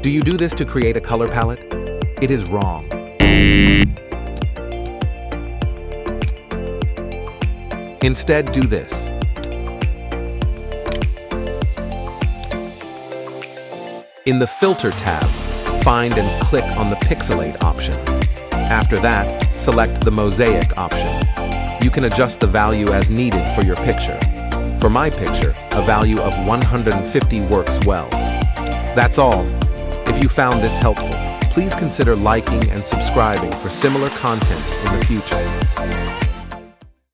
Do you do this to create a color palette? It is wrong. Instead, do this. In the Filter tab, find and click on the Pixelate option. After that, select the Mosaic option. You can adjust the value as needed for your picture. For my picture, a value of 150 works well. That's all. If you found this helpful, please consider liking and subscribing for similar content in the future.